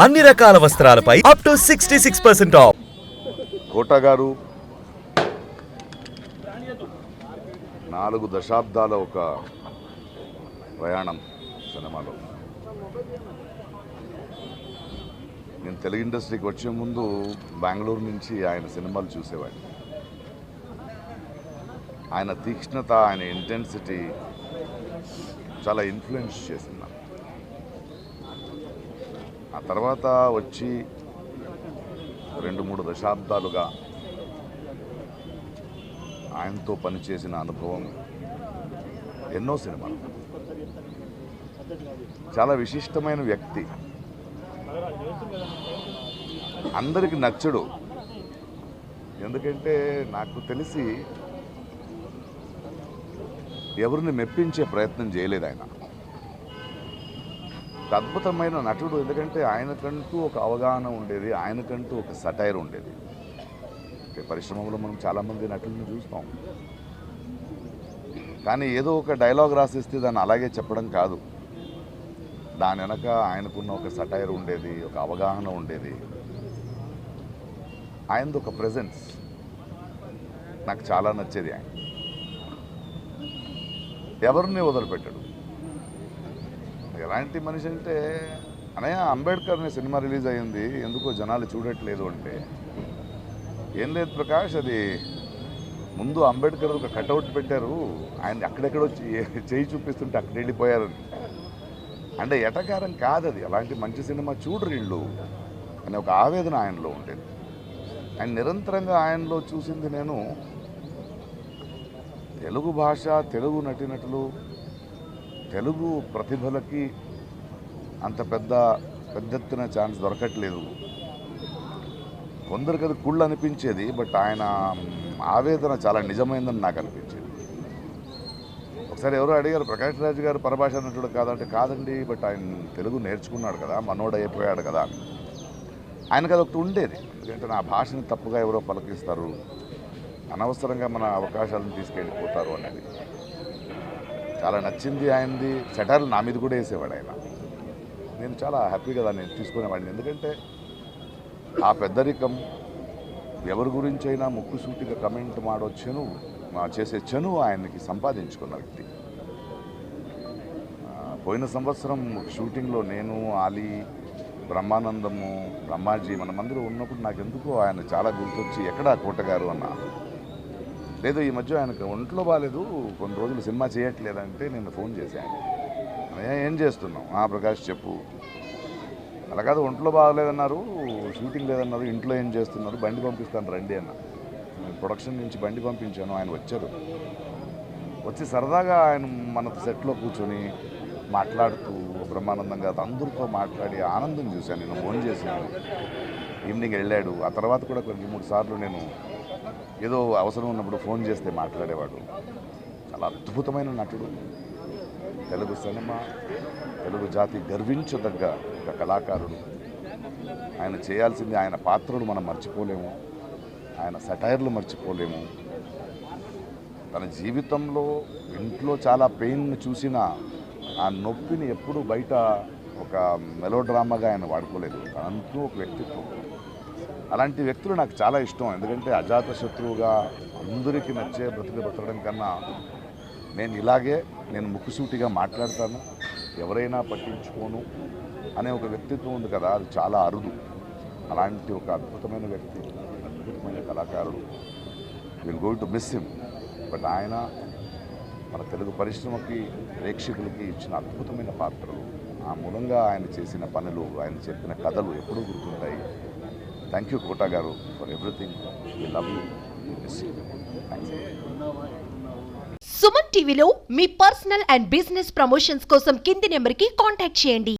అన్ని రకాల వస్త్రాలపై up to 66% of. కోట గారు 4 దశాబ్దాల ఒక ప్రయాణం సినిమాలో. నేను తెలుగు ఇండస్ట్రీకి వచ్చే ముందు బెంగళూరు నుంచి ఆయన సినిమాలు చూసేవాడిని. ఆయన తీక్ష్ణత, ఆయన ఇంటెన్సిటీ చాలా ఇన్ఫ్లుయెన్స్ చేసింది. ఆ తర్వాత వచ్చి 2-3 దశాబ్దాలుగా ఆయనతో పనిచేసిన అనుభవం, ఎన్నో సినిమాలు. చాలా విశిష్టమైన వ్యక్తి, అందరికి నచ్చడు. ఎందుకంటే నాకు తెలిసి ఎవరిని మెప్పించే ప్రయత్నం చేయలేదు ఆయన. ఒక అద్భుతమైన నటుడు. ఎందుకంటే ఆయనకంటూ ఒక అవగాహన ఉండేది, ఆయనకంటూ ఒక సటైర్ ఉండేది. పరిశ్రమలో మనం చాలామంది నటులను చూస్తాం, కానీ ఏదో ఒక డైలాగ్ రాసిస్తే దాన్ని అలాగే చెప్పడం కాదు. దాని వెనక ఆయనకున్న ఒక సటైర్ ఉండేది, ఒక అవగాహన ఉండేది. ఆయనది ఒక ప్రెజెన్స్ నాకు చాలా నచ్చేది. ఆయన ఎవరిని వదిలిపెట్టాడు. ఎలాంటి మనిషి అంటే, అనయ్య అంబేద్కర్ అనే సినిమా రిలీజ్ అయ్యింది, ఎందుకో జనాలు చూడట్లేదు అంటే, ఏం లేదు ప్రకాష్, అది ముందు అంబేద్కర్ ఒక కటౌట్ పెట్టారు, ఆయన అక్కడెక్కడో చేయి చూపిస్తుంటే అక్కడ వెళ్ళిపోయారు అంటే ఎటకారం కాదు అది. అలాంటి మంచి సినిమా చూడరు వీళ్ళు అనే ఒక ఆవేదన ఆయనలో ఉండేది. ఆయన నిరంతరంగా ఆయనలో చూసింది నేను, తెలుగు భాష, తెలుగు నటీనటులు, తెలుగు ప్రతిభలకి అంత పెద్ద ఎత్తున ఛాన్స్ దొరకట్లేదు. కొందరికి అది కుళ్ళు అనిపించేది, బట్ ఆయన ఆవేదన చాలా నిజమైందని నాకు అనిపించేది. ఒకసారి ఎవరో అడిగారు, ప్రకాష్ రాజ్ గారు పరభాష నటుడు కాదంటే, కాదండి, బట్ ఆయన తెలుగు నేర్చుకున్నాడు కదా, మనోడు అయిపోయాడు కదా అని. ఆయనకు అది ఒకటి ఉండేది. ఎందుకంటే నా భాషని తప్పుగా ఎవరో పలకిస్తారు, అనవసరంగా మన అవకాశాలను తీసుకెళ్ళిపోతారు అనేది చాలా నచ్చింది ఆయనది. సెటర్లు నా మీద కూడా వేసేవాడు ఆయన. నేను చాలా హ్యాపీగా దాన్ని తీసుకునేవాడిని. ఎందుకంటే ఆ పెద్దరికం, ఎవరి గురించి అయినా ముక్కుసూటిగా కమెంట్ మాడొచ్చును చేసే చనువు ఆయనకి సంపాదించుకున్న వ్యక్తి. పోయిన సంవత్సరం షూటింగ్లో నేను, ఆలీ, బ్రహ్మానందము, బ్రహ్మాజీ మనమందరూ ఉన్నప్పుడు నాకెందుకో ఆయన చాలా గుర్తొచ్చి, ఎక్కడా కోటగారు అన్న. లేదు, ఈ మధ్య ఆయనకు ఒంట్లో బాగాలేదు, కొన్ని రోజులు సినిమా చేయట్లేదంటే నేను ఫోన్ చేశాను. ఏం చేస్తున్నాం? ప్రకాష్ చెప్పు. అలా కాదు, ఒంట్లో బాగాలేదన్నారు, షూటింగ్ లేదన్నారు, ఇంట్లో ఏం చేస్తున్నారు, బండి పంపిస్తాను రండి అన్న. నేను ప్రొడక్షన్ నుంచి బండి పంపించాను, ఆయన వచ్చారు. వచ్చి సరదాగా ఆయన మన సెట్లో కూర్చొని మాట్లాడుతూ బ్రహ్మానందంగా అందరితో మాట్లాడి ఆనందం చూశాను. నేను ఫోన్ చేశాను, ఈవినింగ్ వెళ్ళాడు. ఆ తర్వాత కూడా 2-3 సార్లు నేను ఏదో అవసరం ఉన్నప్పుడు ఫోన్ చేస్తే మాట్లాడేవాడు. చాలా అద్భుతమైన నటుడు. తెలుగు సినిమా, తెలుగు జాతి గర్వించదగ్గ ఒక కళాకారుడు. ఆయన చేయాల్సింది, ఆయన పాత్రలు మనం మర్చిపోలేము, ఆయన సటైర్లు మర్చిపోలేము. తన జీవితంలో ఇంట్లో చాలా పెయిన్ చూసిన ఆ నొప్పిని ఎప్పుడూ బయట ఒక మెలోడ్రామాగా ఆయన వాడుకోలేదు. తనంటూ ఒక వ్యక్తిత్వం. అలాంటి వ్యక్తులు నాకు చాలా ఇష్టం. ఎందుకంటే అజాత శత్రువుగా అందరికీ నచ్చే బ్రతకడం కన్నా నేను ముక్కుసూటిగా మాట్లాడతాను, ఎవరైనా పట్టించుకోను అనే ఒక వ్యక్తిత్వం ఉంది కదా, అది చాలా అరుదు. అలాంటి ఒక అద్భుతమైన వ్యక్తి, అద్భుతమైన కళాకారుడు. Will going to miss him. But ఆయన మన తెలుగు పరిశ్రమకి, ప్రేక్షకులకి ఇచ్చిన అద్భుతమైన పాత్రలు, ఆ మూలంగా ఆయన చేసిన పనులు, ఆయన చెప్పిన కథలు ఎప్పుడూ గుర్తుంటాయి. Thank you Kota garu for everything. We love you, we miss you. Thanks. Suman టీవీలో మీ పర్సనల్ అండ్ బిజినెస్ ప్రమోషన్స్ కోసం కింది నెంబర్కి కాంటాక్ట్ చేయండి.